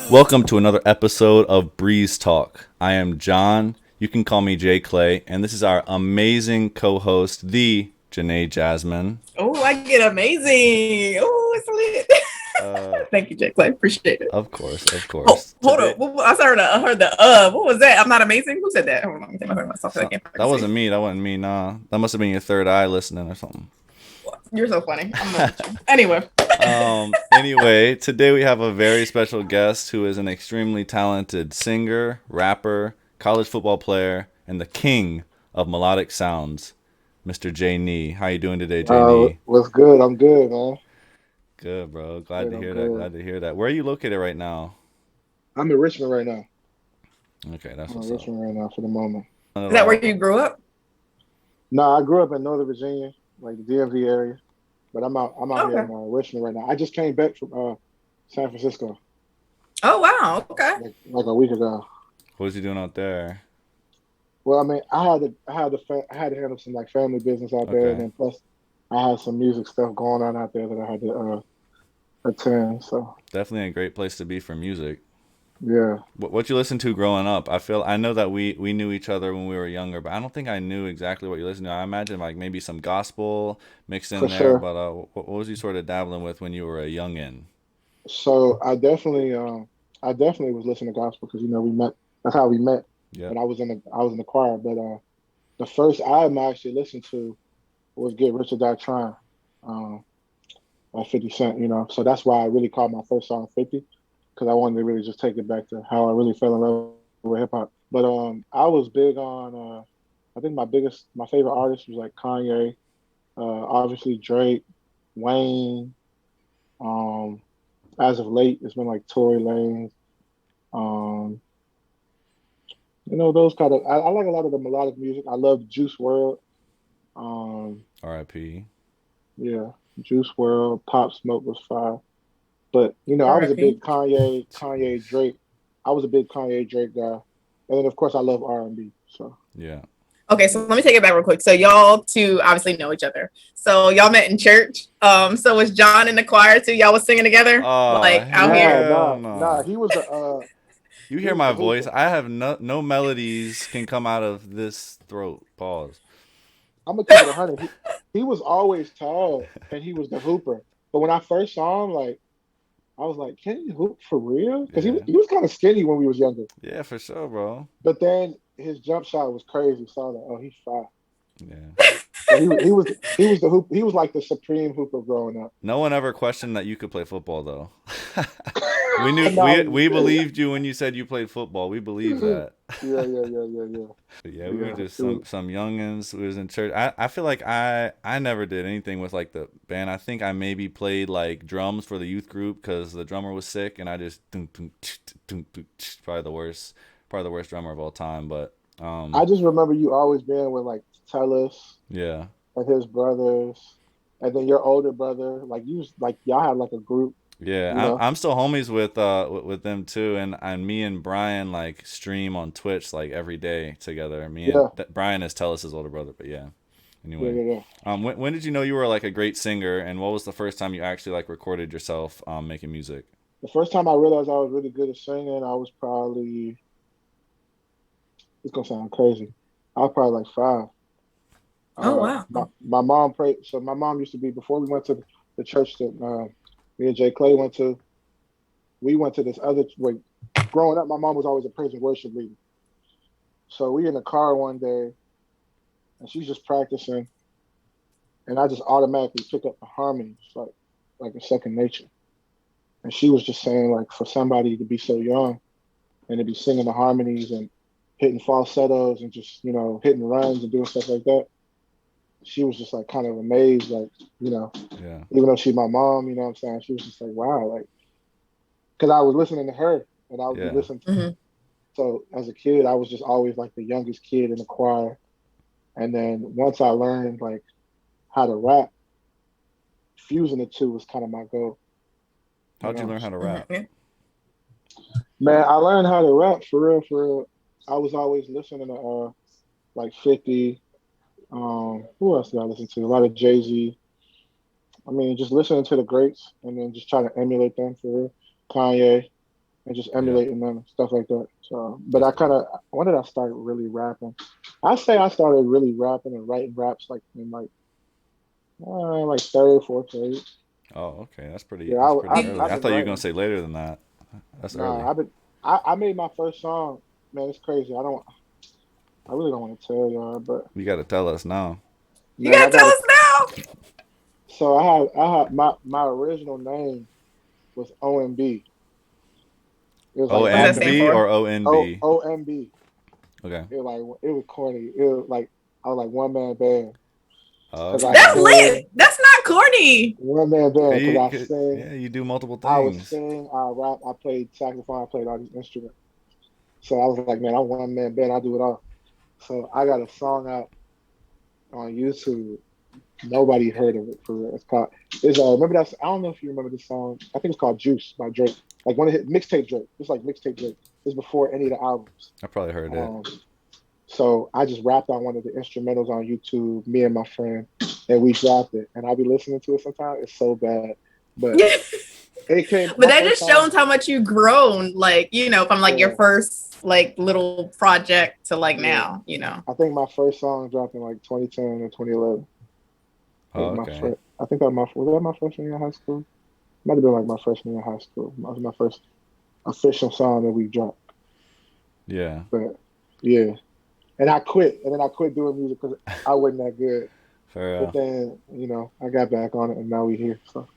Welcome to another episode of BREEZETalk. I am John. You can call me Jay Clay, and this is our amazing co-host, the JayNii Jasmine. Oh, I get amazing. Oh, it's lit. Thank you, Jay Clay. Appreciate it. Of course. Oh, hold on. I heard the What was that? I'm not amazing. Who said that? Hold on. I heard myself. That wasn't me. That wasn't me. Nah, that must have been your third eye listening or something. You're so funny. I'm anyway. Anyway, today we have a very special guest who is an extremely talented singer, rapper, college football player, and the king of melodic sounds, Mr. JayNii. How you doing today, JayNii? What's good? I'm good, man. Good, bro. Glad to hear that. Where are you located right now? I'm in Richmond right now. Okay, that's I'm what's in up. Richmond right now for the moment. Is that where you grew up? No, I grew up in Northern Virginia, like the DMV area, but I'm out here in Richmond right now. I just came back from San Francisco. Oh wow, okay. Like a week ago. What was you doing out there? Well, I mean, I had to handle some like family business out there, and then plus I had some music stuff going on out there that I had to attend. So definitely a great place to be for music. Yeah. What you listened to growing up? I know that we knew each other when we were younger, but I don't think I knew exactly what you listened to. I imagine like maybe some gospel mixed in for there, sure. but what was you sort of dabbling with when you were a youngin? So I definitely was listening to gospel because we met. That's how we met. Yeah. But I was in the choir. But the first album I actually listened to was Get Rich or Die Trying, by 50 Cent. So that's why I really called my first song 50, because I wanted to really just take it back to how I really fell in love with hip hop. But I was big on. I think my favorite artist was like Kanye, obviously Drake, Wayne. As of late, it's been like Tory Lanez. Those kind of. I like a lot of the melodic music. I love Juice World. R.I.P. Yeah, Juice World, Pop Smoke was fire. But I was a R.I.P. big Kanye Drake. I was a big Kanye Drake guy, and then of course I love R&B. So yeah. Okay, so let me take it back real quick. So y'all two obviously know each other. So y'all met in church. So was John in the choir too? Y'all was singing together, like out here. Nah. He was the. You hear my voice? I have no melodies can come out of this throat. Pause. I'm gonna keep it 100. He was always tall, and he was the hooper. But when I first saw him, like I was like, "Can he hoop for real?" Because he was kind of skinny when we was younger. Yeah, for sure, bro. But then his jump shot was crazy. So I was like, "Oh, he's fine." Yeah. But he was the hoop. He was like the supreme hooper growing up. No one ever questioned that you could play football, though. we believed you when you said you played football. We believe that. Yeah. Yeah, we were just some youngins. We was in church. I feel like I never did anything with like the band. I think I maybe played like drums for the youth group because the drummer was sick, and I just probably the worst drummer of all time. But I just remember you always being with like Tellus, yeah, and his brothers, and then your older brother. Like y'all had like a group. yeah. I'm still homies with them too, and me and Brian like stream on Twitch like every day together. And Brian is Tellus's older brother, but yeah. Anyway, when did you know you were like a great singer, and what was the first time you actually like recorded yourself making music? The first time I realized I was really good at singing, I was probably. It's gonna sound crazy. I was probably like 5. Oh wow. My mom prayed. So my mom used to be, before we went to the church that me and Jay Clay went to. We went to this other. Like, growing up, my mom was always a praise and worship leader. So we in the car one day, and she's just practicing, and I just automatically pick up the harmonies like a second nature. And she was just saying, like, for somebody to be so young and to be singing the harmonies and hitting falsettos and just hitting runs and doing stuff like that. She was just like kind of amazed, like, even though she's my mom, you know what I'm saying? She was just like, wow, like, because I was listening to her and I would be listening to her. So as a kid, I was just always like the youngest kid in the choir. And then once I learned like how to rap, fusing the two was kind of my goal. How'd you learn how to rap? Man, I learned how to rap for real. I was always listening to like 50. Who else did I listen to? A lot of Jay-Z. I mean, just listening to the greats and then just trying to emulate them for real. Kanye and just emulating them, stuff like that. So, but when did I start really rapping? I say I started really rapping and writing raps like in like third, fourth grade. Oh, okay, that's pretty. Yeah, That's pretty early. I've I been thought you were writing. gonna say later than that. That's early. Nah, I made my first song. Man, it's crazy. I really don't want to tell y'all, but You got to tell us now. You man, I gotta tell got it. us now. So I had my original name was OMB. It was like What does that back in stand OMB for? or ONB? OMB. Okay. It was corny. It was like I was like one man band Oh, because I That's okay. sing. lit. That's not corny. One man band because I Yeah, sing. you do multiple I would things. sing. I rap. I played saxophone. I played all these instruments. So I was like, man, I'm one man band. I do it all. So I got a song out on YouTube. Nobody heard of it for real. It's called. It's remember that? I don't know if you remember this song. I think it's called Juice by Drake. Like one of his mixtape Drake. It's like mixtape Drake. It's before any of the albums. I probably heard it. So I just rapped on one of the instrumentals on YouTube, me and my friend, and we dropped it. And I'll be listening to it sometimes. It's so bad. But it came But my that first just song. shows how much you've grown. Like, from like your Yeah, first like little project to like yeah. now. I think my first song dropped in like 2010 or 2011. Oh, Like my okay. first, I think that was that my freshman year in high school? Might have been like my freshman year in high school. That was my first official song that we dropped. Yeah. But yeah, and I quit, and then I quit doing music because I wasn't that good. For But then I got back on it, and now we here. So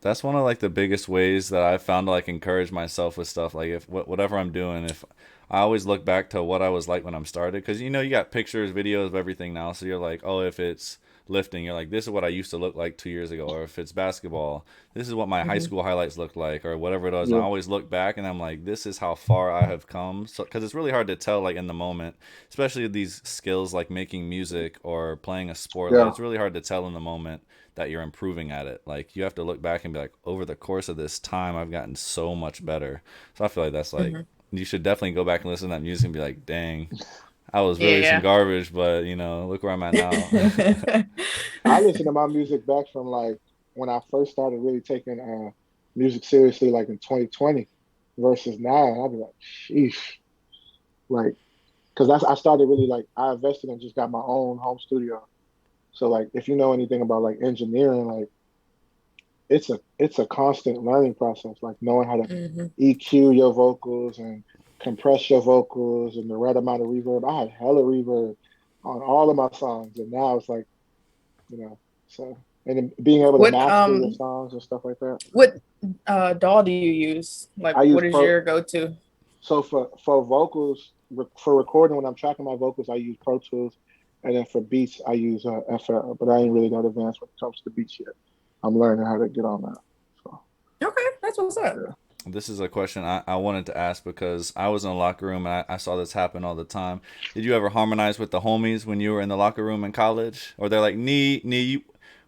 that's one of like the biggest ways that I've found to like encourage myself with stuff. Like if whatever I'm doing, if I always look back to what I was like when I'm started, because you got pictures, videos of everything now. So you're like, oh, if it's lifting, you're like, this is what I used to look like 2 years ago, or if it's basketball, this is what my high school highlights looked like, or whatever it was. And I yeah, always look back and I'm like, this is how far I have come. So because it's really hard to tell like in the moment, especially these skills like making music or playing a sport. Like yeah, it's really hard to tell in the moment that you're improving at it. Like you have to look back and be like, over the course of this time, I've gotten so much better. So I feel like that's like you should definitely go back and listen to that music and be like, dang, I was really some Yeah. garbage, but look where I'm at now. I listen to my music back from like when I first started really taking music seriously, like in 2020 versus now. And I'd be like, sheesh, like because I started really like I invested and just got my own home studio. So like if you know anything about like engineering, like it's a constant learning process, like knowing how to EQ your vocals and compress your vocals and the right amount of reverb. I had hella reverb on all of my songs, and now it's like so and then being able to What master your songs and stuff like that. what DAW do you use? Like, I use what is Pro. your go-to? So for vocals, for recording when I'm tracking my vocals, I use Pro Tools, and then for beats, I use FL. But I ain't really that advanced when it comes to beats yet. I'm learning how to get on that. So Okay, that's what's up. yeah. This is a question I wanted to ask because I was in the locker room and I saw this happen all the time. Did you ever harmonize with the homies when you were in the locker room in college? Or they're like, Nee,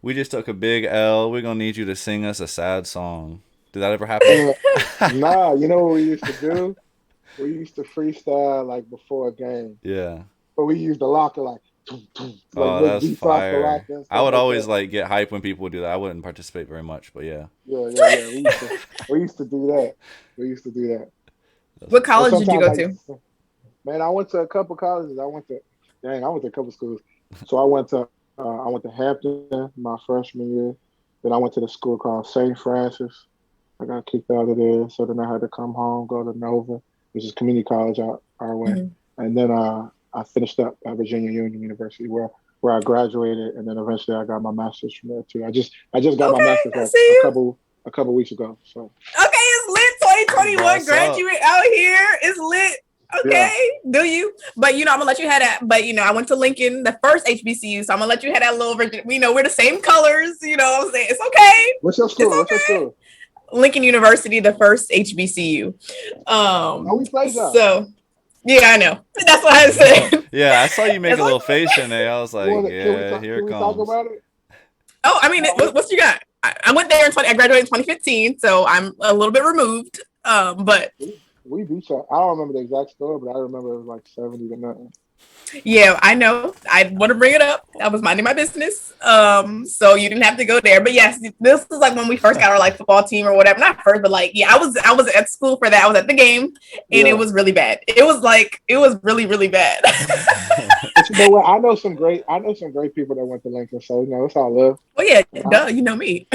we just took a big L. We're going to need you to sing us a sad song. Did that ever happen? Nah, you know what we used to do? We used to freestyle like before a game. Yeah. But we used the locker like Oh, make that's beats off the fire. locker and I stuff would like always that. like get hype when people would do that. I wouldn't participate very much, but yeah. Yeah. We used to do that. We used to do that. What And college did you sometimes go like to? man, I went to a couple colleges. I went to a couple schools. So I went to Hampton my freshman year. Then I went to the school called St. Francis. I got kicked out of there, so then I had to come home, go to Nova, which is community college out our way, and then I finished up at Virginia Union University, where I graduated, and then eventually I got my master's from there too. I just got my Okay, master's I like see a you. couple weeks ago. So Okay, it's lit. 2021 Boss up. graduate out here. It's lit. Okay, do you? But I'm gonna let you have that. But I went to Lincoln, the first HBCU, so I'm gonna let you have that little version. We're the same colors. You know what I'm saying? It's okay. what's your school? What's your school? Lincoln University, the first HBCU. Oh, we played y'all. So yeah, I know. That's what I said. Yeah, I saw you make a little face in there. I was like, yeah, here Can it we talk comes. about it? Oh, I mean, what you got? I went there I graduated in 2015, so I'm a little bit removed. But we beat y'all. I don't remember the exact score, but I remember it was like 70 to nothing. Yeah, I know. I want to bring it up. I was minding my business. So you didn't have to go there. But yes, this was like when we first got our like football team or whatever. Not first, but like yeah, I was at school for that. I was at the game and it was really bad. It was really, really bad. But you know what? I know some great people that went to Lincoln, so it's all love. Well, yeah, duh, you know me.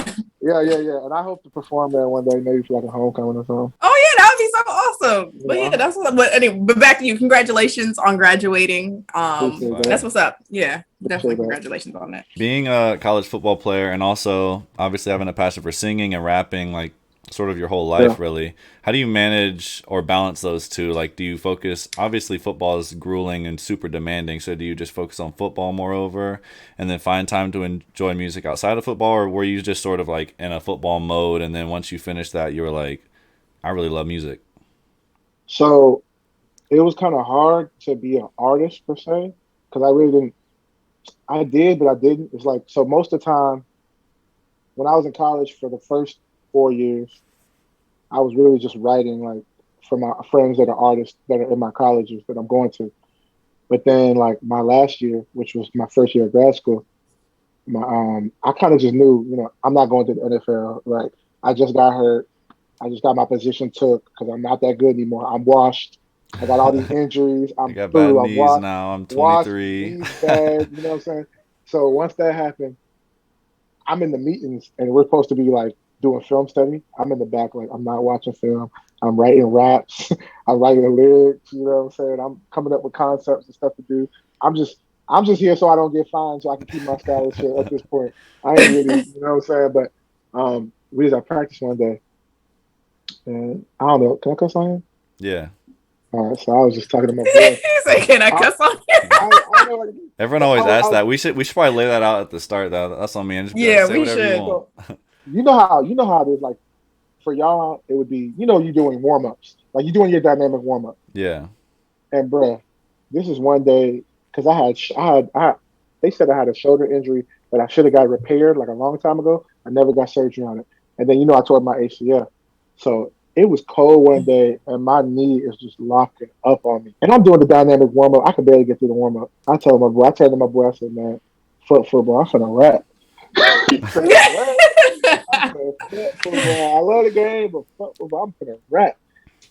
Yeah. And I hope to perform there one day, maybe for like a homecoming or something. Oh yeah, that would be so awesome. But yeah, that's what. But anyway, but back to you. Congratulations on graduating. That's what's up. Yeah, definitely congratulations on that. Being a college football player and also obviously having a passion for singing and rapping, like sort of your whole life, really. How do you manage or balance those two? Like, do you focus? Obviously, football is grueling and super demanding. So, do you just focus on football moreover, and then find time to enjoy music outside of football, or were you just sort of like in a football mode, and then once you finished that, you were like, I really love music? So it was kind of hard to be an artist per se because I really didn't. I did, but I didn't. It's like so most of the time when I was in college for the first 4 years, I was really just writing like for my friends that are artists that are in my colleges that I'm going to. But then like my last year, which was my first year of grad school, I kind of just knew, I'm not going to the NFL. Like I just got hurt. I just got my position took because I'm not that good anymore. I'm washed. I got all these injuries. I'm got through. bad I'm knees washed, now. I'm 23. Knees bad, you know what I'm saying? So once that happened, I'm in the meetings and we're supposed to be like doing film study. I'm in the back, like I'm not watching film. I'm writing raps. I'm writing the lyrics. You know what I'm saying? I'm coming up with concepts and stuff to do. I'm just here so I don't get fined, so I can keep my scholarship at this point. I ain't really, you know what I'm saying? But we was at practice one day, and I don't know. Can I cuss on here? Yeah. All right, so I was just talking to my boy. He's like, "Can I cuss on you?" Everyone always asks that. We should probably lay that out at the start. That's on me. And just yeah, say we whatever should. You want. You know how it is. Like for y'all, it would be you doing warm ups, like you doing your dynamic warm up. Yeah. And bruh, this is one day because I had they said I had a shoulder injury that I should have got repaired like a long time ago. I never got surgery on it, and then I tore my ACL. So it was cold one day, and my knee is just locking up on me. And I'm doing the dynamic warm up. I could barely get through the warm up. I turned to my boy, I said, "Man, football, I'm finna rap." He said, "What?" I said, football. I love the game, but football, I'm finna rap.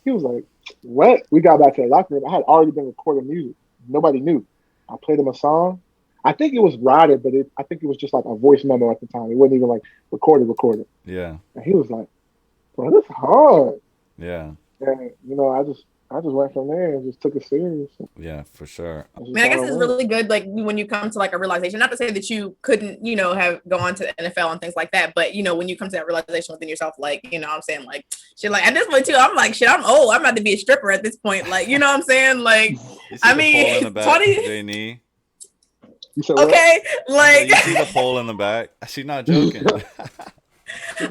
He was like, "What?" We got back to the locker room. I had already been recording music. Nobody knew. I played him a song. I think it was rided, but I think it was just like a voice memo at the time. It wasn't even like recorded. Yeah. And he was like, "Bro, this is hard." Yeah. And I just went from there and just took it serious. Yeah, for sure. I mean, I guess it's really good, like when you come to like a realization. Not to say that you couldn't, have gone to the NFL and things like that, but when you come to that realization within yourself, like I'm saying, like shit, like at this point too, I'm like shit, I'm old. I'm about to be a stripper at this point, like what I'm saying, like I mean, 20. JayNii. Okay, like you see the pole in the back. She's not joking.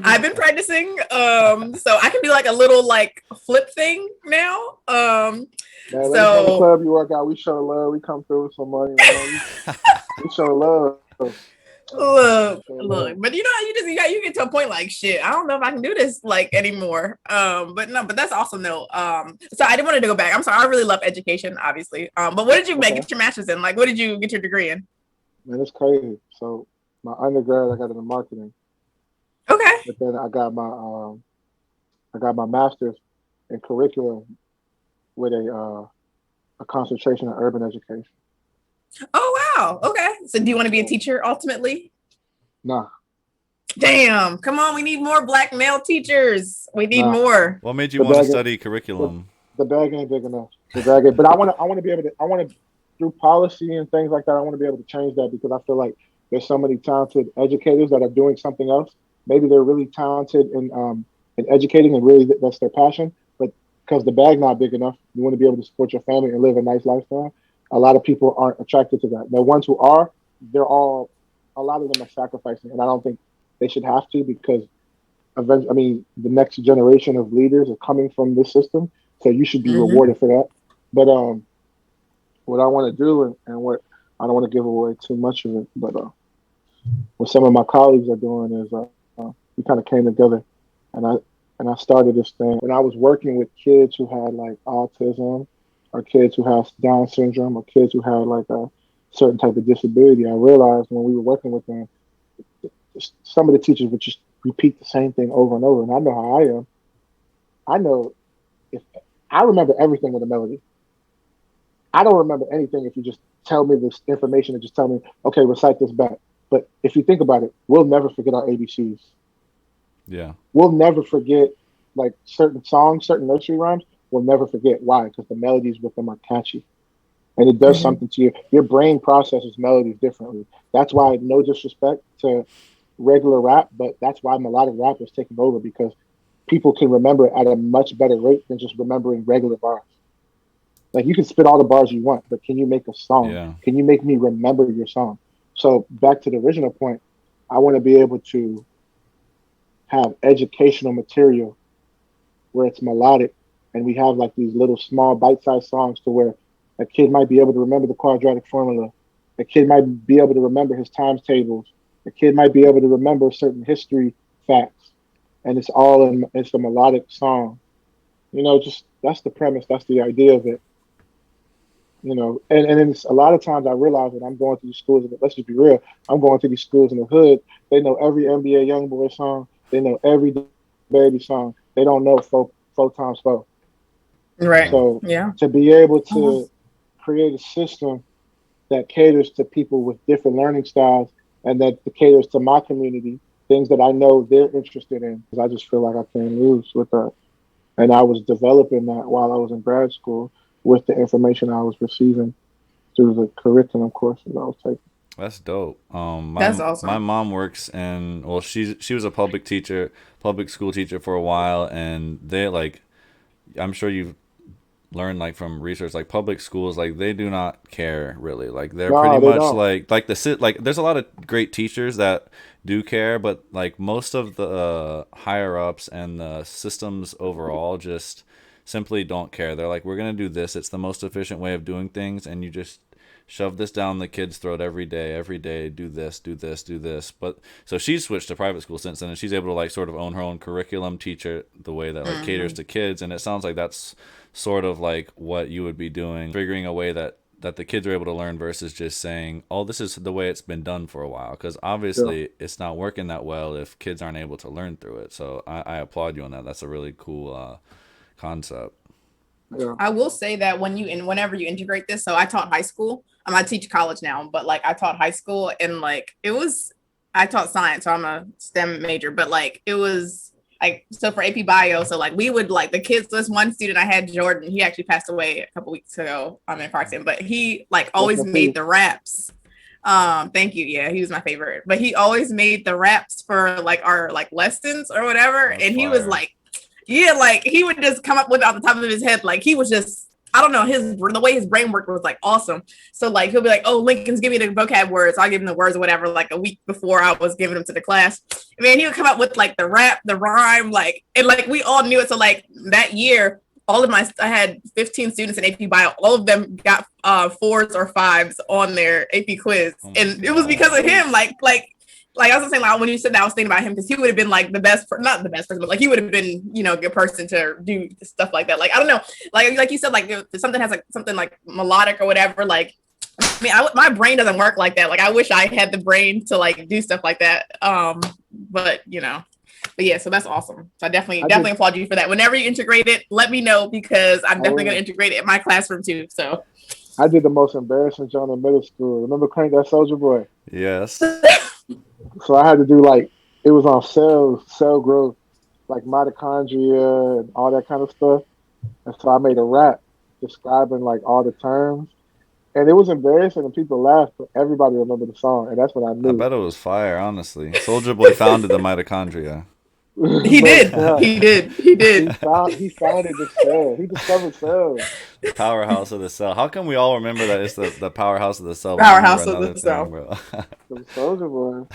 I've been practicing, so I can do like a little like flip thing now. Man, so the club you work out, we show love. We come through with some money, man. We show love. Look, but you get to a point like shit. I don't know if I can do this like anymore. But that's awesome though. So I didn't want to go back. I'm sorry. I really love education, obviously. But what did you get your master's in? Like, what did you get your degree in? Man, it's crazy. So my undergrad, I got it in marketing. Okay. But then I got my master's in curriculum with a concentration in urban education. Oh wow. Okay. So do you want to be a teacher ultimately? Nah. Damn. Come on, we need more Black male teachers. We need more. What made you want to study curriculum? The bag ain't big enough. But I want to be able to through policy and things like that, I want to be able to change that because I feel like there's so many talented educators that are doing something else. Maybe they're really talented in educating and really that's their passion, but because the bag not big enough, you want to be able to support your family and live a nice lifestyle. A lot of people aren't attracted to that. The ones who are, a lot of them are sacrificing, and I don't think they should have to because eventually, the next generation of leaders are coming from this system, so you should be rewarded for that. But what I want to do and what I don't want to give away too much of it, but what some of my colleagues are doing is we kind of came together, and I started this thing when I was working with kids who had like autism, or kids who have Down syndrome, or kids who have like a certain type of disability. I realized when we were working with them, some of the teachers would just repeat the same thing over and over. And I know how I am. I know if I remember everything with a melody. I don't remember anything if you just tell me this information and just tell me, okay, recite this back. But if you think about it, we'll never forget our ABCs. Yeah. We'll never forget like certain songs, certain nursery rhymes. We'll never forget. Why? Because the melodies with them are catchy. And it does something to you. Your brain processes melodies differently. That's why, no disrespect to regular rap, but that's why melodic rap is taking over, because people can remember it at a much better rate than just remembering regular bars. Like, you can spit all the bars you want, but can you make a song? Yeah. Can you make me remember your song? So back to the original point, I want to be able to have educational material where it's melodic, and we have like these little small bite-sized songs to where a kid might be able to remember the quadratic formula. A kid might be able to remember his times tables. A kid might be able to remember certain history facts. And it's a melodic song. You know, just that's the premise. That's the idea of it. You know, and it's a lot of times I realize that I'm going to these schools, and let's just be real, I'm going to these schools in the hood. They know every NBA Youngboy song. They know every Baby song. They don't know four times four. Right. So yeah, to be able to create a system that caters to people with different learning styles, and that caters to my community, things that I know they're interested in, because I just feel like I can't lose with that. And I was developing that while I was in grad school with the information I was receiving through the curriculum courses I was taking. That's dope. that's awesome. My mom works in, well, she was a public school teacher for a while, and they like, I'm sure you've learned like from research, like public schools, like they do not care really. Like they're pretty much don't. like there's a lot of great teachers that do care, but like most of the higher ups and the systems overall just simply don't care. They're like, we're gonna do this. It's the most efficient way of doing things, and you just shove this down the kid's throat every day, do this, do this, do this. But so she's switched to private school since then, and she's able to like sort of own her own curriculum, teach it the way that like caters to kids. And it sounds like that's sort of like what you would be doing, figuring a way that the kids are able to learn versus just saying, oh, this is the way it's been done for a while. Because obviously it's not working that well if kids aren't able to learn through it. So I applaud you on that. That's a really cool concept. Yeah. I will say that whenever you integrate this, so I taught high school. I teach college now, but like I taught high school, and like I taught science, so I'm a STEM major, but like it was like, so for AP Bio, so like we would like the kids, this one student I had, Jordan, he actually passed away a couple weeks ago in a car accident, but he like always made the raps. Thank you. Yeah, he was my favorite, but he always made the raps for like our like lessons or whatever. And he was like, yeah, like he would just come up with it off the top of his head. Like he was just, I don't know, the way his brain worked was like awesome. So like he'll be like, oh, Lincoln's give me the vocab words. I'll give him the words or whatever, like a week before I was giving them to the class. I mean, he would come up with like the rap, the rhyme, like, and like we all knew it. So like that year, I had 15 students in AP Bio. All of them got 4s or 5s on their AP quiz. And it was because of him. Like I was saying, like when you said that, I was thinking about him because he would have been like not the best person, but like he would have been, you know, a good person to do stuff like that. Like I don't know, like you said, like if something has like something like melodic or whatever. Like I mean, my brain doesn't work like that. Like I wish I had the brain to like do stuff like that. But you know, but yeah, so that's awesome. So I definitely applaud you for that. Whenever you integrate it, let me know because I'm definitely gonna integrate it in my classroom too. So I did the most embarrassing job in middle school. Remember Crank That Soldier Boy? Yes. So I had to do like, it was on cell growth, like mitochondria and all that kind of stuff. And so I made a rap describing like all the terms. And it was embarrassing and people laughed, but everybody remembered the song. And that's when I knew. I bet it was fire, honestly. Soldier Boy founded the mitochondria. He did. He founded the cell. He discovered cells. The powerhouse of the cell. How come we all remember that it's the powerhouse of the cell? Powerhouse of the cell. The Soldier Boy.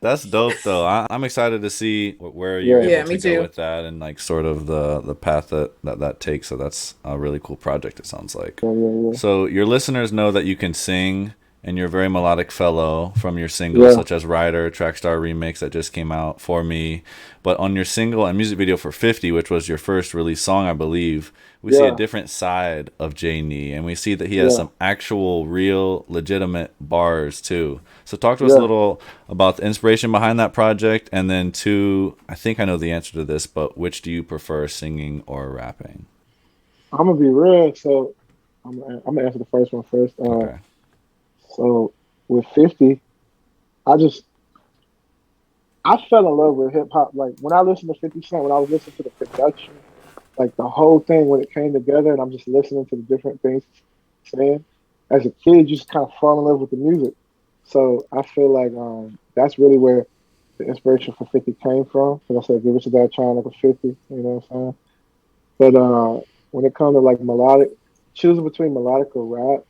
That's dope, though. I'm excited to see where you're able to go with that and like sort of the path that takes. So that's a really cool project. It sounds like. Yeah. So your listeners know that you can sing and you're a very melodic fellow from your singles, such as Rider, Trackstar Remix that just came out, For Me. But on your single and music video for 50, which was your first release song, I believe, we see a different side of JayNii, and we see that he has some actual, real, legitimate bars too. So talk to us a little about the inspiration behind that project, and then two, I think I know the answer to this, but which do you prefer, singing or rapping? I'm gonna be real, so I'm gonna answer the first one first. Okay. So with 50, I fell in love with hip hop. Like when I listened to 50 Cent, when I was listening to the production, like the whole thing when it came together, and I'm just listening to the different things he's saying. As a kid, you just kind of fall in love with the music. So I feel like that's really where the inspiration for 50 came from. Because I said, give it to that trying like a 50, you know what I'm saying? But when it comes to like melodic, choosing between melodic or rap,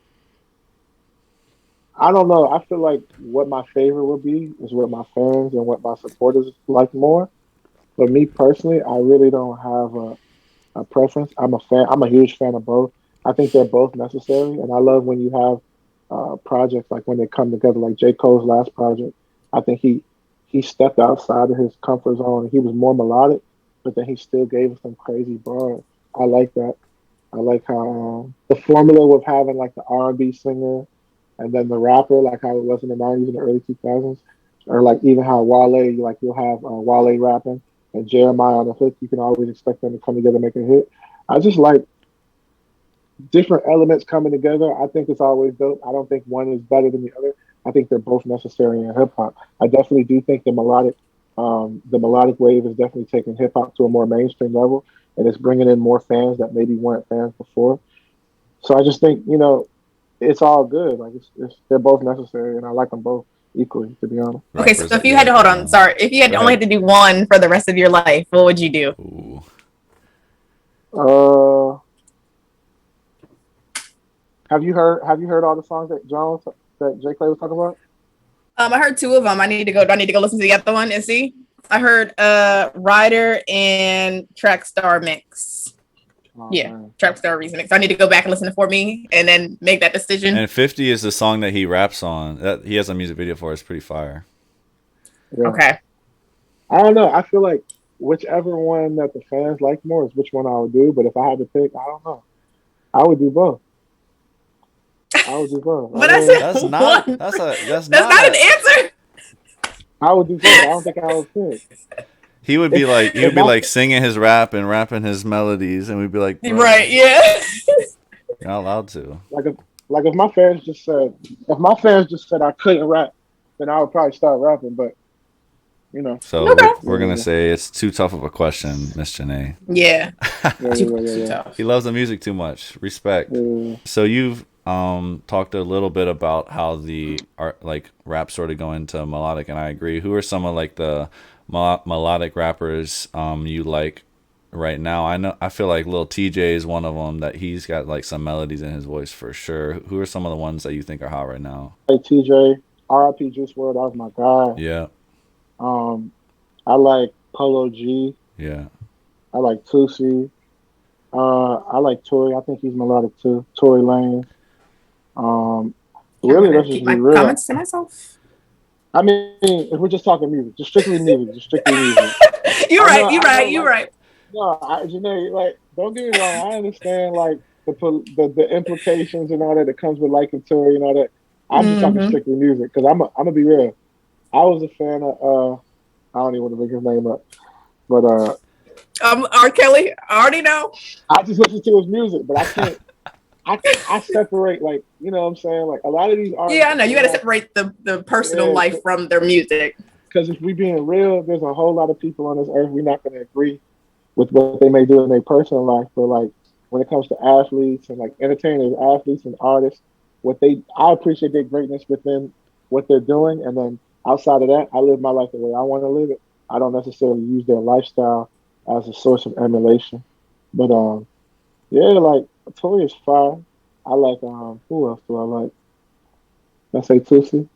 I don't know. I feel like what my favorite would be is what my fans and what my supporters like more. But me personally, I really don't have a preference. I'm a fan. I'm a huge fan of both. I think they're both necessary, and I love when you have projects like when they come together. Like J. Cole's last project, I think he stepped outside of his comfort zone. He was more melodic, but then he still gave us some crazy bars. I like that. I like how the formula with having like the R&B singer and then the rapper, like how it was in the '90s and the early 2000s, or like even how you'll have Wale rapping and Jeremiah on the hook. You can always expect them to come together and make a hit. I just like different elements coming together. I think it's always dope. I don't think one is better than the other. I think they're both necessary in hip hop. I definitely do think the melodic wave is definitely taking hip hop to a more mainstream level, and it's bringing in more fans that maybe weren't fans before. So I just think it's all good. Like they're both necessary, and I like them both equally, to be honest. Okay, so if you had to hold on, sorry, if you had only had to do one for the rest of your life, what would you do? Ooh. Have you heard all the songs that J. Clay was talking about? I heard two of them. I need to go listen to the other one and see. I heard Rider and Trackstar Mix. Oh, man. Trackstar Remix. I need to go back and listen to For Me and then make that decision. And 50 is the song that he raps on. That he has a music video for. It's pretty fire. Yeah. Okay. I don't know. I feel like whichever one that the fans like more is which one I would do. But if I had to pick, I don't know. I would do both. But I said that's not an answer. I would do both. I don't think I would pick. He would be like singing his rap and rapping his melodies, and we'd be like, right, yeah. You're not allowed to. Like if my fans just said I couldn't rap, then I would probably start rapping. But So we're gonna say it's too tough of a question, Miss JayNii. Yeah. Too tough. He loves the music too much. Respect. Yeah. So you've talked a little bit about how the art, like rap sort of go into melodic, and I agree. Who are some of like the melodic rappers you like right now? I feel like Lil TJ is one of them, that he's got like some melodies in his voice for sure. Who are some of the ones that you think are hot right now? Hey TJ, R.I.P. Juice WRLD, that was my guy. Yeah. I like Polo G. Yeah. I like Tusi. I like Tory. I think he's melodic too. Tory Lanez. Really, let's just be real. Comments to myself. I mean, if we're just talking music, just strictly music. You're right. No, JayNii, like, don't get me wrong. I understand like the implications and all that comes with liking Tory and all that. I'm just talking strictly music because I'm gonna be real. I was a fan of I don't even want to bring his name up, but R. Kelly. I already know. I just listen to his music, but I can't. I separate, like, you know what I'm saying? Like, a lot of these artists. Yeah, I know. You got to separate the personal life from their music. Because if we being real, there's a whole lot of people on this earth we're not going to agree with what they may do in their personal life. But, like, when it comes to athletes and, like, entertainers, athletes, and artists, I appreciate their greatness within what they're doing. And then outside of that, I live my life the way I want to live it. I don't necessarily use their lifestyle as a source of emulation. But, yeah, like, Tory is fire. I like who else do I like? Let's say Tusi.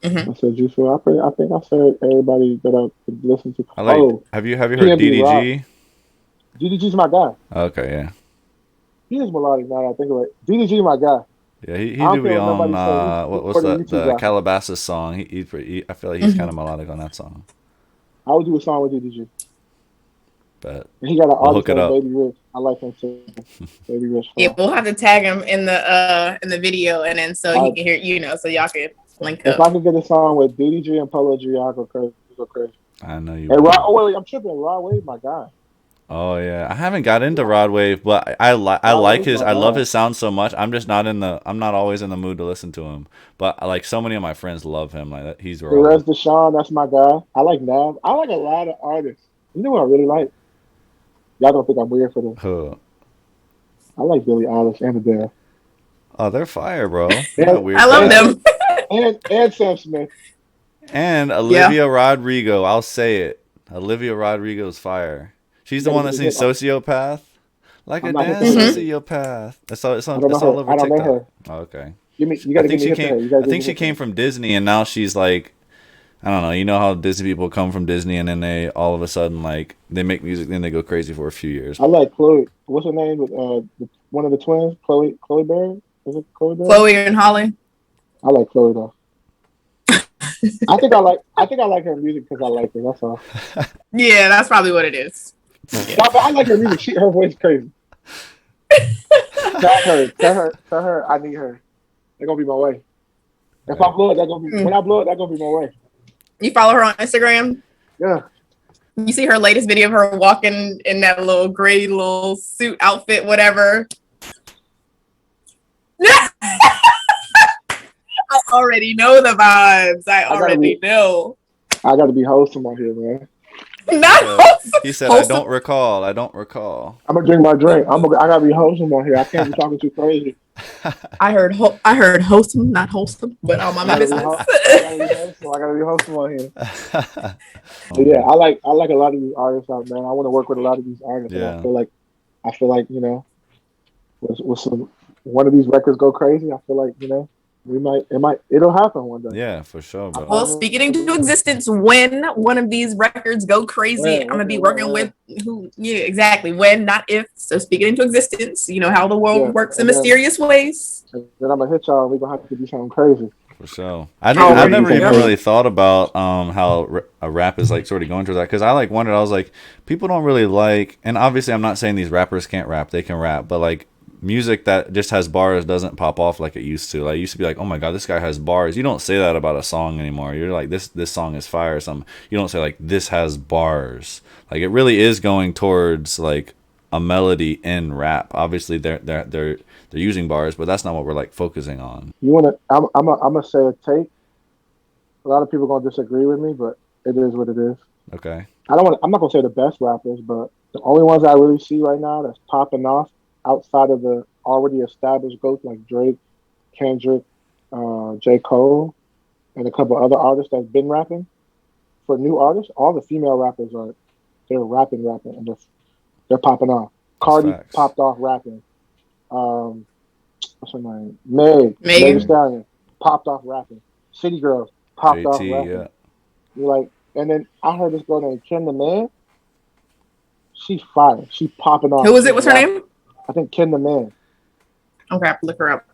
I said Juice WRLD. I think I said everybody that I could listen to. I like. Have you heard DDG? DDG's my guy. Okay, yeah. He is melodic now that I think of it. DDG my guy. Yeah, he I don't do be care what on nobody say. what's He's a that, YouTube the rapper. Calabasas song. I feel like he's kind of melodic on that song. I would do a song with DDG. But And he got an we'll artist hook it named up. Baby Rich. I like him too. Baby Rich. Yeah, we'll have to tag him in the video, and then so he can hear, so y'all can link if up. I can get a song with DDG and Polo G, I'll go crazy. Go crazy. I know you. And Rod, oh wait, I'm tripping. Rod Wave, my guy. Oh yeah, I haven't got into Rod Wave, but I like Wave's his. my I love guy. his sound so much. I'm just not in the. I'm not always in the mood to listen to him. But like so many of my friends love him. Like that, he's Perez raw. Deshawn, that's my guy. I like Nav. I like a lot of artists. You know what I really like? Y'all don't think I'm weird for this. Huh. I like Billie Eilish and Adele. Oh, they're fire, bro. You're And, not weird I for love that. them. and Sam Smith. And Yeah. Olivia Rodrigo, I'll say it. Olivia Rodrigo's fire. She's the You one gotta that get sings hit. "Sociopath," like I'm a not hip to dance her. sociopath. I don't know It's all her. over I don't know TikTok. her. Oh, okay. You I gotta think give me she hip to her. came. You gotta I give think me she hip to her. came from Disney, and now she's like, I don't know. You know how Disney people come from Disney, and then they all of a sudden like they make music, then they go crazy for a few years. I like Chloe. What's her name? One of the twins, Chloe Berry. Is it Chloe Berry? Chloe and Holly. I like Chloe though. I think I like her music because I like her. That's all. Yeah, that's probably what it is. No, but I like her music. Her voice is crazy. Tell her I need her. They're gonna be my way. If I blow it, that's gonna be when I blow it, that's gonna be my way. You follow her on Instagram? Yeah. You see her latest video of her walking in that little gray little suit outfit, whatever. I already know the vibes. I already know. I gotta be wholesome on here, man. Not wholesome. He said, "I don't recall. I don't recall." I'm gonna drink my drink. I gotta be wholesome on here. I can't be talking too crazy. I heard wholesome, not wholesome, but all my business. I gotta be wholesome on here. But yeah, I like a lot of these artists out, man. I want to work with a lot of these artists. Yeah. And I feel like with some one of these records go crazy. I feel like it'll happen one day. Yeah, for sure, bro. Well, speak it into existence. When one of these records go crazy, I'm gonna be working with who? Yeah, exactly. When, not if. So speak it into existence. You know how the world works in mysterious ways. And then I'm gonna hit y'all. We're gonna have to do something crazy. For sure. I've never even really thought about how a rap is like sort of going through that, because I like wondered. I was like, people don't really like, and obviously I'm not saying these rappers can't rap. They can rap, but like music that just has bars doesn't pop off like it used to. Like it used to be like, oh my god, this guy has bars. You don't say that about a song anymore. You're like, this song is fire or something. You don't say like, this has bars. Like it really is going towards like a melody in rap. Obviously they're using bars, but that's not what we're like focusing on. I'm gonna say a take. A lot of people are gonna disagree with me, but it is what it is. Okay. I'm not gonna say the best rappers, but the only ones I really see right now that's popping off outside of the already established goats like Drake, Kendrick, J. Cole, and a couple other artists that's been rapping. For new artists, all the female rappers they're rapping, and they're popping off. Cardi popped off rapping. What's her name? Megan Stallion popped off rapping. City Girls popped off rapping. Yeah. You're like, and then I heard this girl named Ken the Man. She's fire. She's popping off. Who was it? What's her name? I think Ken the Man. Okay, I have to look her up.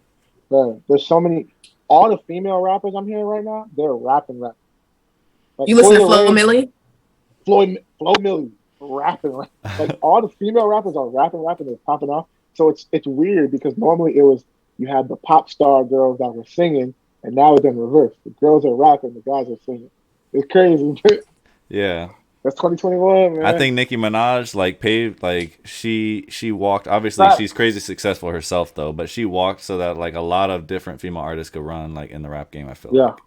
Yeah, there's so many. All the female rappers I'm hearing right now, they're rapping. Like you listen to Flo Milli? Flo Milli rapping. Like all the female rappers are rapping. They're popping off. So it's weird because normally you had the pop star girls that were singing, and now it's in reverse. The girls are rapping, the guys are singing. It's crazy. Yeah. That's 2021, man. I think Nicki Minaj paved she walked. Obviously, she's crazy successful herself though, but she walked so that like a lot of different female artists could run like in the rap game. I feel like.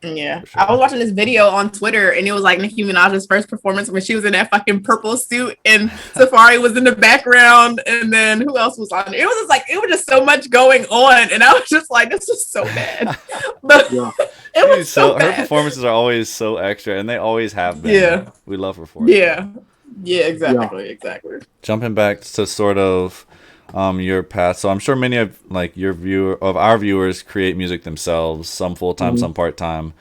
Yeah, sure. I was watching this video on Twitter, and it was like Nicki Minaj's first performance when she was in that fucking purple suit, and Safari was in the background, and then who else was on? It was just like it was just so much going on, and I was just like, this is so bad. But it was so bad. Her performances are always so extra, and they always have been. Yeah, we love her for it. Yeah, exactly. Jumping back to sort of your path. So I'm sure many of our viewers create music themselves, some full-time, some part-time.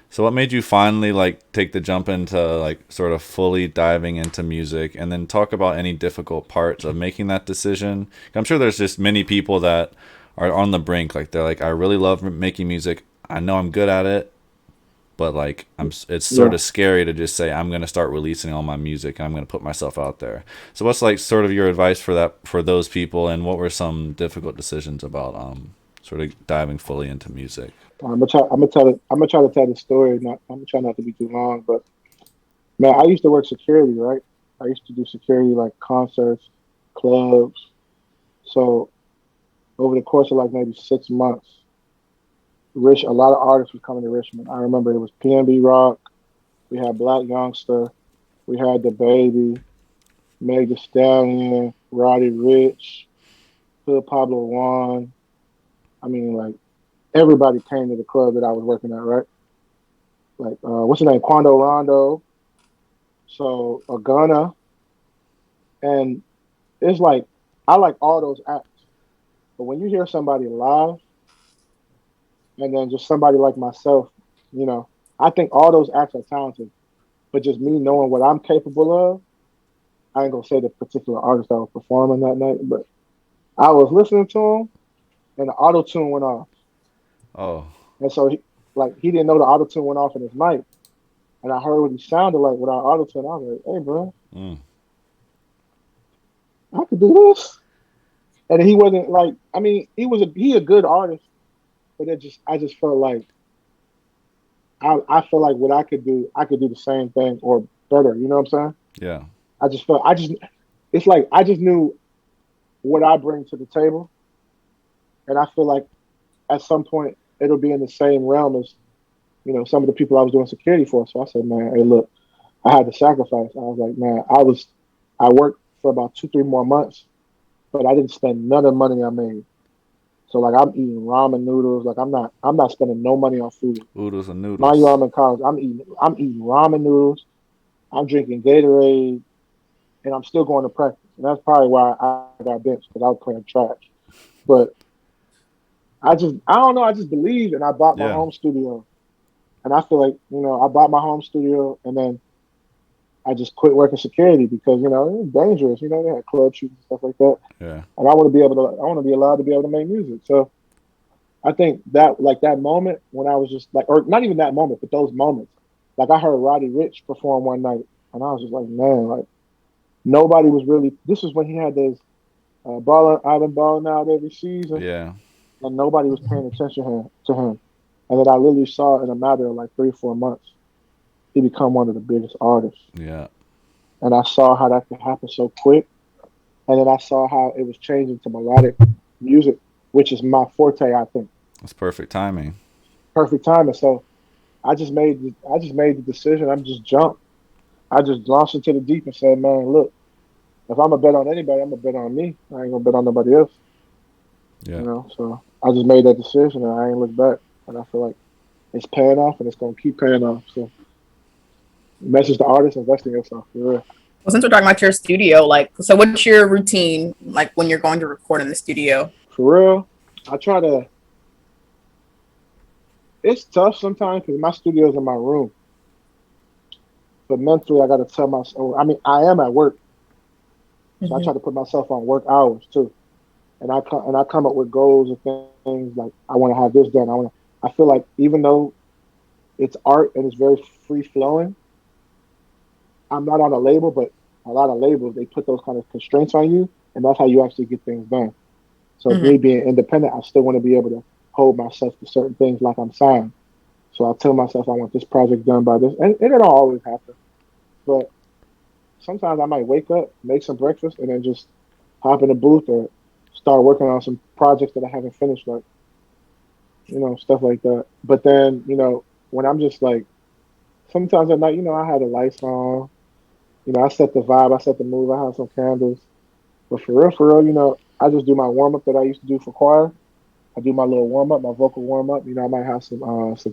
So what made you finally take the jump into sort of fully diving into music, and then talk about any difficult parts of making that decision? I'm sure there's just many people that are on the brink. Like they're like, I really love making music. I know I'm good at it, but like it's sort of scary to just say I'm gonna start releasing all my music and I'm gonna put myself out there. So what's like sort of your advice for those people, and what were some difficult decisions about sort of diving fully into music? I'm gonna try to tell the story. I'm gonna try not to be too long, but man, I used to work security, right? I used to do security like concerts, clubs. So over the course of like maybe 6 months, a lot of artists were coming to Richmond. I remember it was PNB Rock. We had Black Youngster. We had The Baby, Meg Thee Stallion, Roddy Ricch, Hood Pablo Juan. I mean, like everybody came to the club that I was working at, right? Like what's his name, Quando Rondo. So Gunna, and it's like I like all those acts, but when you hear somebody live, and then just somebody like myself, you know, I think all those acts are talented, but just me knowing what I'm capable of, I ain't gonna say the particular artist that was performing that night, but I was listening to him, and the auto tune went off, Oh, and so he didn't know the auto tune went off in his mic, and I heard what he sounded like without auto tune. I was like, "Hey, bro, I could do this." And he wasn't like, I mean, he a good artist, but I just felt like I feel like what I could do the same thing or better. You know what I'm saying? yeah. It's like I just knew what I bring to the table, and I feel like at some point it'll be in the same realm as some of the people I was doing security for. So I said, man, hey, look, I had to sacrifice. I was like, man, I worked for about 2-3 more months, but I didn't spend none of the money I made. So like I'm eating ramen noodles. Like I'm not spending no money on food. Oodles and Mind you, noodles. I'm in college. I'm eating ramen noodles. I'm drinking Gatorade, and I'm still going to practice. And that's probably why I got benched because I was playing trash. But I don't know. I just believe, and I bought my Yeah. home studio. And I feel like I bought my home studio, and then I just quit working security because it was dangerous. They had club shoots and stuff like that. Yeah. And I want to be allowed to be able to make music. So I think that like that moment when I was just like, or not even that moment, but those moments. Like I heard Roddy Ricch perform one night, and I was just like, man, like nobody was really. This was when he had those baller. I've been balling out every season, Yeah. and nobody was paying attention to him. And then I literally saw in a matter of like 3 or 4 months, he become one of the biggest artists. Yeah. And I saw how that could happen so quick. And then I saw how it was changing to melodic music, which is my forte, I think. That's perfect timing. Perfect timing. So I just made the decision. I'm just jumped. I just launched into the deep and said, man, look, if I'm gonna bet on anybody, I'm gonna bet on me. I ain't gonna bet on nobody else. Yeah. So I just made that decision and I ain't looked back. And I feel like it's paying off and it's gonna keep paying off. So message to artists, invest in yourself, for real. Well, since we're talking about your studio, like, so what's your routine like when you're going to record in the studio? For real, I try to. It's tough sometimes because my studio's in my room, but mentally I got to tell myself. I mean, I am at work, so I try to put myself on work hours too, and I come up with goals and things like I want to have this done. I feel like even though it's art and it's very free flowing, I'm not on a label, but a lot of labels they put those kind of constraints on you, and that's how you actually get things done. So me being independent, I still want to be able to hold myself to certain things like I'm signed. So I tell myself I want this project done by this, and it don't always happen. But sometimes I might wake up, make some breakfast, and then just hop in the booth or start working on some projects that I haven't finished, like stuff like that. But then when I'm just like sometimes at night, I had the lights on, I set the vibe, I set the mood, I have some candles. But for real, I just do my warm up that I used to do for choir. I do my little warm up, my vocal warm up. I might have some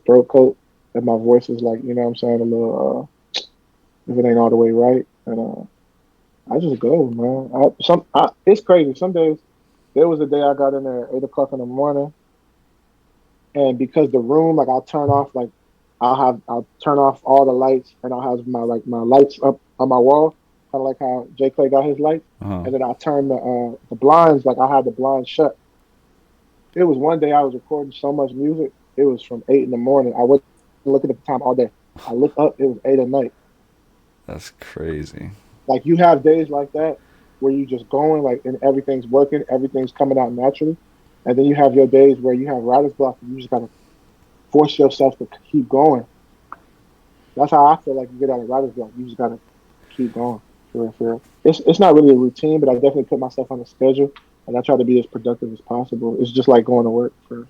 throat coat if my voice is like, what I'm saying, a little if it ain't all the way right. And I just go, man. It's crazy. Some days there was a day I got in there at 8 o'clock in the morning, and because the room, like I'll turn off all the lights and I'll have my lights up on my wall, kind of like how J. Clay got his lights, Uh-huh. and then I'll turn the blinds, like I have the blinds shut. It was one day I was recording so much music. It was from 8 in the morning. I wasn't looking at the time all day. I looked up. It was 8 at night. That's crazy. Like you have days like that where you just going like and everything's working, everything's coming out naturally, and then you have your days where you have writer's block and you just gotta force yourself to keep going. That's how I feel like you get out of writer's block. You just gotta keep going. For real. It's not really a routine, but I definitely put myself on a schedule and I try to be as productive as possible. It's just like going to work for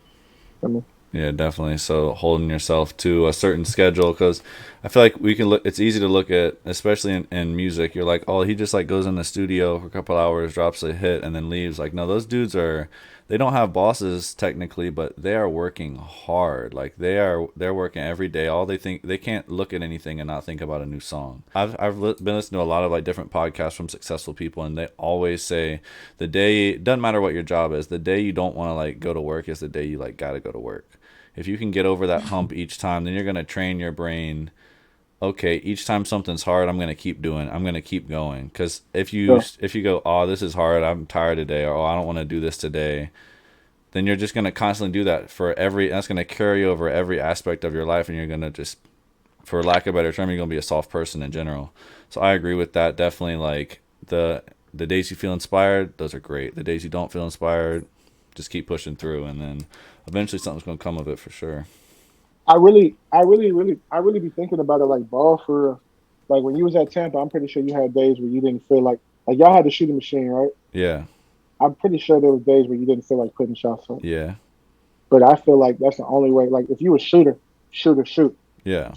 me. Yeah, definitely. So holding yourself to a certain schedule, because I feel like we can look. It's easy to look at, especially in music. You're like, oh, he just like goes in the studio for a couple hours, drops a hit, and then leaves. Like, no, those dudes are. They don't have bosses technically, but they are working hard. Like they're working every day. All they can't look at anything and not think about a new song. I've been listening to a lot of like different podcasts from successful people, and they always say the day, doesn't matter what your job is, the day you don't want to like go to work is the day you like gotta go to work. If you can get over that hump each time, then you're going to train your brain. Okay, each time something's hard, I'm going to keep doing it. I'm going to keep going. Because if you go, oh, this is hard, I'm tired today, or oh, I don't want to do this today, then you're just going to constantly do that that's going to carry over every aspect of your life, and you're going to just, for lack of a better term, you're going to be a soft person in general. So I agree with that. Definitely, like, the days you feel inspired, those are great. The days you don't feel inspired, just keep pushing through, and then eventually something's gonna come of it for sure. I really be thinking about it like ball for real. Like when you was at Tampa, I'm pretty sure you had days where you didn't feel like y'all had the shooting machine, right? Yeah. I'm pretty sure there was days where you didn't feel like putting shots up. Yeah. But I feel like that's the only way. Like if you a shooter, shoot. Yeah.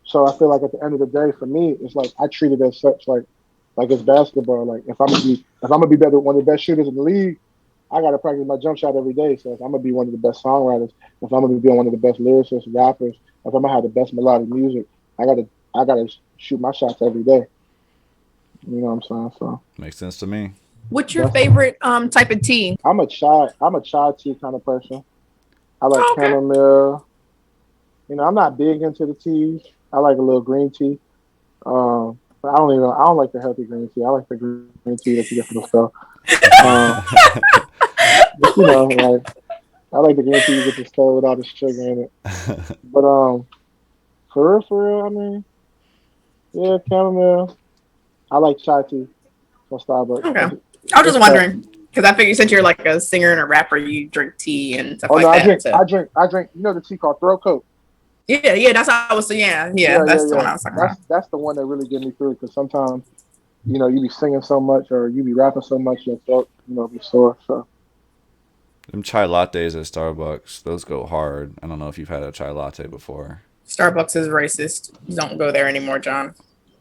So I feel like at the end of the day, for me, it's like I treat it as such. Like it's basketball. Like if I'm gonna be better, one of the best shooters in the league, I gotta practice my jump shot every day. So if I'm gonna be one of the best songwriters, if I'm gonna be one of the best lyricists, rappers, if I'm gonna have the best melodic music, I gotta shoot my shots every day. You know what I'm saying? So makes sense to me. What's your favorite type of tea? I'm a chai tea kind of person. I like chamomile. You know, I'm not big into the teas. I like a little green tea. But I don't like the healthy green tea. I like the green tea that you get from the store. But, you know, like I like the green tea with the store with all the sugar in it. But for real, I mean, yeah, chamomile. I like chai tea from Starbucks. Okay, I was just wondering because I figured since you're like a singer and a rapper, you drink tea and stuff like that. I drink. You know the tea called Throat Coat. Yeah, that's how I was. Yeah, that's the one I was talking about. That's the one that really get me through because sometimes, you know, you be singing so much or you be rapping so much, your throat, you know, be sore. So. Them chai lattes at Starbucks, those go hard. I don't know if you've had a chai latte before. Starbucks is racist. Don't go there anymore, John.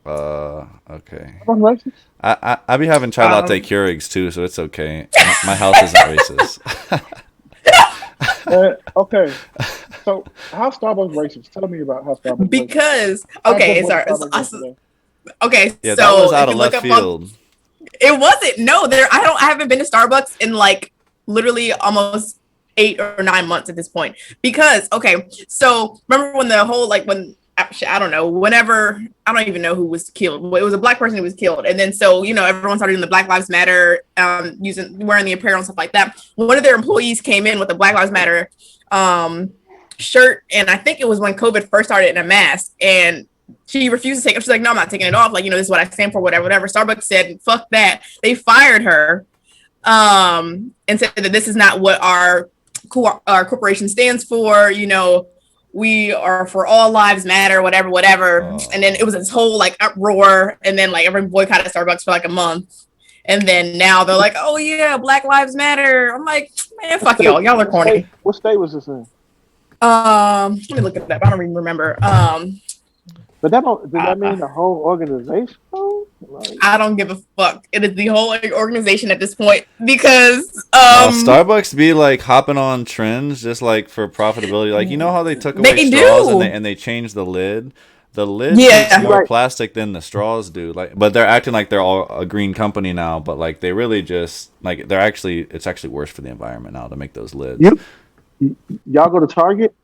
Okay. I'm racist? I be having chai latte Keurigs too, so it's okay. My house isn't racist. Okay. So how Starbucks racist? Tell me about how Starbucks because racist. Sorry. Okay, yeah, so that was out of left field. It wasn't. No, I haven't been to Starbucks in like literally almost 8 or 9 months at this point. Because so remember when the whole I don't know, whenever, I don't even know who was killed. It was a black person who was killed. And then, so, you know, everyone started doing the Black Lives Matter, wearing the apparel and stuff like that. One of their employees came in with a Black Lives Matter shirt. And I think it was when COVID first started, in a mask. And she refused to take it. She's like, no, I'm not taking it off. Like, you know, this is what I stand for, whatever. Starbucks said, fuck that. They fired her and said that this is not what our corporation stands for. You know, we are for all lives matter, whatever. And then it was this whole like uproar, and then like everyone boycotted Starbucks for like a month, and then now they're like, oh yeah, Black Lives Matter. I'm like, man, fuck y'all are corny. What state was this in? Let me look at that. I don't even remember. But does that mean the whole organization? Like, I don't give a fuck. It is the whole organization at this point because Starbucks be like hopping on trends just like for profitability. Like, you know how they took away straws and they changed the lid. The lid is more plastic than the straws do. Like, but they're acting like they're all a green company now. But like they really just like it's actually worse for the environment now to make those lids. Y'all go to Target?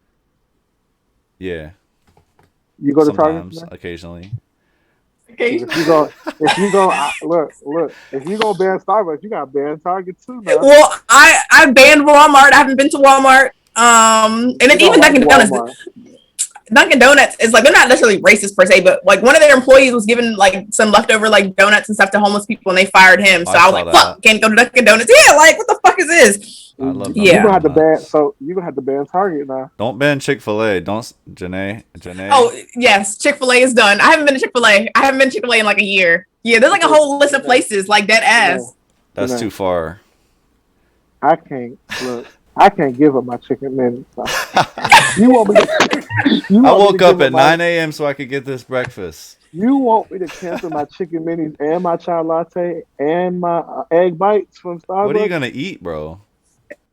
Yeah. You go to Sometimes, Target? Occasionally. If you go, look. If you go ban Starbucks, you got to ban Target too. Now. Well, I I banned Walmart. I haven't been to Walmart. And it's even Dunkin' Donuts. Dunkin' Donuts is like, they're not necessarily racist per se, but like one of their employees was giving like some leftover like donuts and stuff to homeless people, and they fired him. So I was like, fuck, can't go to Dunkin' Donuts. Yeah, like what the fuck is this? I love You're gonna have to ban. So you're gonna have to ban Target now. Don't ban Chick-Fil-A. Don't, JayNii. Oh yes, Chick-Fil-A is done. I haven't been to Chick-Fil-A. I haven't been to Chick-Fil-A in like a year. Yeah, there's like a whole list of places like that ass. That's too far. I can't look. I can't give up my chicken minutes. You want me to, I woke up at 9 a.m. so I could get this breakfast. You want me to cancel my chicken minis and my chai latte and my egg bites from Starbucks? What are you going to eat, bro?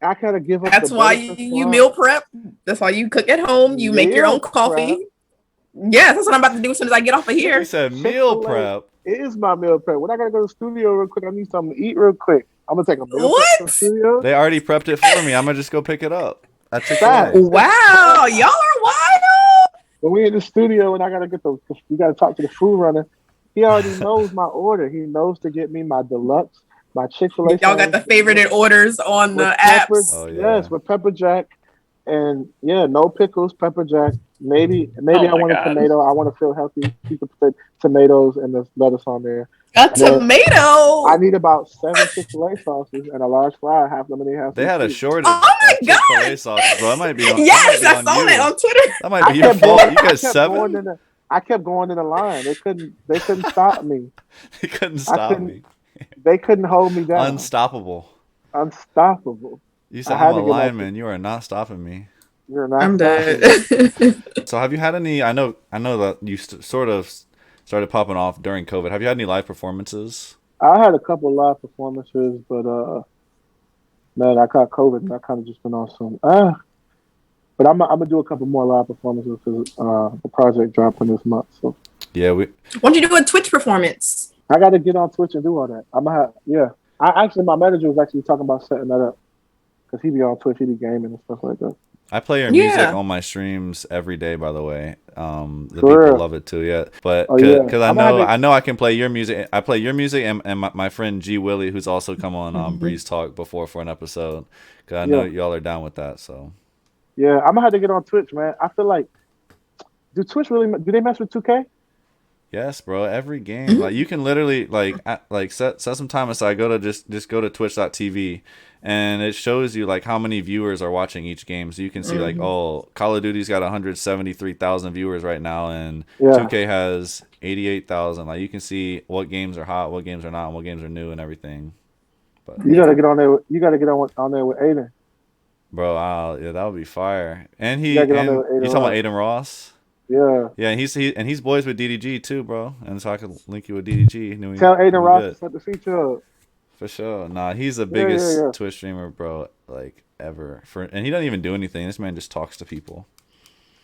I gotta give up. That's why you meal prep. That's why you cook at home. You make your own coffee. Yes, that's what I'm about to do as soon as I get off of here. You said meal prep. It is my meal prep. When I gotta go to the studio real quick, I need something to eat real quick. I'm gonna take a meal prep to the studio. They already prepped it for me. I'm gonna just go pick it up at Chick-Fil-A. Wow, y'all are wild. When we in the studio and I gotta we gotta talk to the food runner. He already knows my order. He knows to get me my deluxe, my Chick-Fil-A. Y'all got the favorited orders on the apps. Oh, yeah. Yes, with pepper jack, and no pickles, pepper jack. Maybe I want a tomato. I want to feel healthy. Keep the potatoes and the lettuce on there. A tomato. I need about 7 Chick-Fil-A sauces and a large fry, half lemonade, half. They had a shortage. Oh my god! Chick-Fil-A sauces, bro. That might be on. Yes, I saw that on Twitter. That might be your fault. You got 7. I kept going in the line. They couldn't stop me. They couldn't stop me. They couldn't hold me down. Unstoppable. You said I'm a lineman. You are not stopping me. You're not. I'm dead. So have you had any? I know that you sort of started popping off during COVID. Have you had any live performances? I had a couple of live performances, but man, I caught COVID and I kind of just been on some. But I'm gonna do a couple more live performances because the project dropping this month. So yeah, why don't you do a Twitch performance? I got to get on Twitch and do all that. My manager was actually talking about setting that up because he be on Twitch, he be gaming and stuff like that. I play your music on my streams every day, by the way. The people love it too, yeah. But because I know I can play your music. I play your music and my friend G Willie, who's also come on BREEZEtalk before for an episode. Because I know y'all are down with that. So yeah, I'm gonna have to get on Twitch, man. I feel like do they mess with 2K? Yes, bro. Every game, like you can literally set some time aside. Go to just go to twitch.tv, and it shows you like how many viewers are watching each game. So you can see like, oh, Call of Duty's got 173,000 viewers right now, and 2K has 88,000. Like you can see what games are hot, what games are not, and what games are new, and everything. But you gotta get on there. You gotta get on there with Aiden. Bro, yeah, that would be fire. And you talking about Aiden Ross? Yeah. Yeah, and he's boys with DDG too, bro. And so I could link you with DDG. Tell Aiden Ross to set the feature up. For sure. Nah, he's the biggest Twitch streamer, bro, like ever. And he doesn't even do anything. This man just talks to people.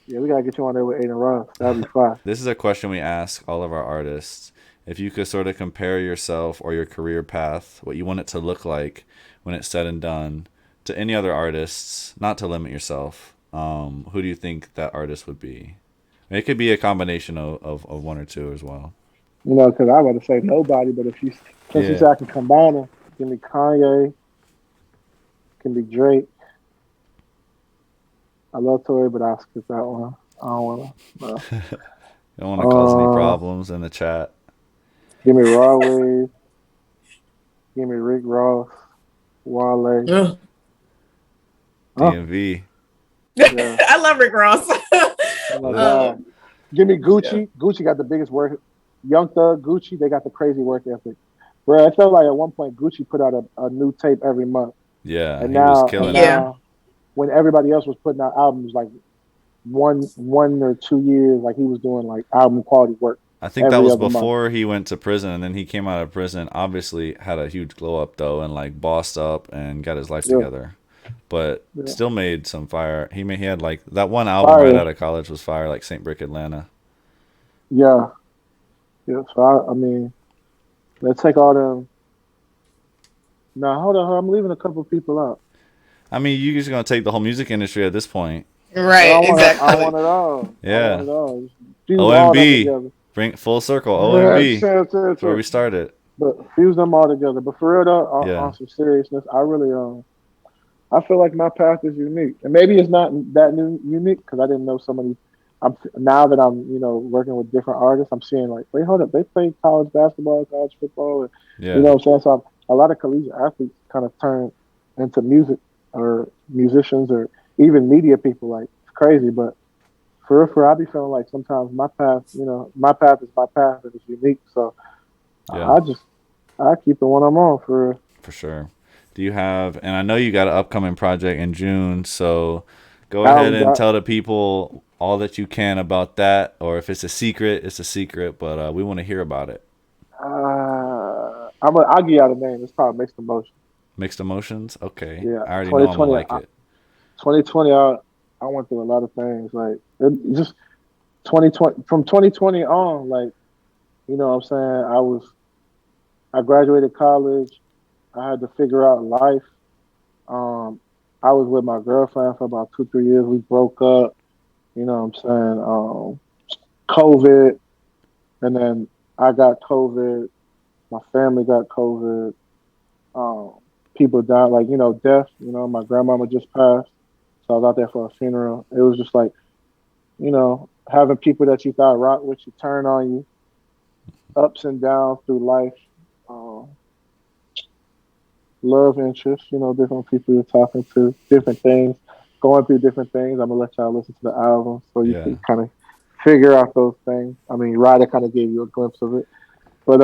Yeah, we gotta get you on there with Aiden Ross. That'd be fun. This is a question we ask all of our artists. If you could sort of compare yourself or your career path, what you want it to look like when it's said and done, to any other artists, not to limit yourself, who do you think that artist would be? It could be a combination of one or two as well. You know, because I want to say nobody, but if you said I can combine them, it can be Kanye, it can be Drake. I love Tory, but I'll skip that one. I don't want to. You don't want to cause any problems in the chat. Give me Raw Wave. Give me Rick Ross, Wale. DMV. Yeah. I love Rick Ross. Give me Gucci. Yeah. Gucci got the biggest work. Young Thug, Gucci, they got the crazy work ethic. Bro, it felt like at one point Gucci put out a new tape every month. Yeah, and now, was killing it. When everybody else was putting out albums like 1 or 2 years, like he was doing like album quality work. I think that was before he went to prison, and then he came out of prison. Obviously, had a huge glow up though, and like bossed up and got his life together. But still made some fire. He had like that one album right out of college was fire, like Saint Brick Atlanta. Yeah. So I mean, let's take all them. No, hold on. I'm leaving a couple people out. I mean, you're just gonna take the whole music industry at this point, right? Exactly. I want it all. Yeah. OMB, bring full circle. OMB. That's where we started. But fuse them all together. But for real though, on some seriousness, I really I feel like my path is unique, and maybe it's not that unique because I didn't know so many. Now that I'm, working with different artists, I'm seeing like, wait, hold up, they play college basketball, college football, and, Yeah. you know what I'm saying? So a lot of collegiate athletes kind of turn into music or musicians or even media people. Like, it's crazy, but for I be feeling like sometimes my path, my path is my path and it's unique. So yeah. I keep the one I'm on for sure. Do you have? And I know you got an upcoming project in June, so go ahead and tell the people all that you can about that, or if it's a secret, it's a secret. But we want to hear about it. I'll give you out a name. It's called Mixed Emotions. Mixed Emotions. Okay. Yeah. I already know I'm gonna like it. 2020, I went through a lot of things. Like just 2020, from 2020 on, like, you know what I'm saying? I graduated college. I had to figure out life. I was with my girlfriend for about 2-3 years. We broke up. You know what I'm saying? COVID, and then I got COVID. My family got COVID. People died, like, death. My grandmama just passed, so I was out there for a funeral. It was just like, having people that you thought rock with you turn on you, ups and downs through life. Love interests, different people you're talking to, different things, going through different things. I'm gonna let y'all listen to the album so you can kind of figure out those things. I mean, Ryder kind of gave you a glimpse of it, but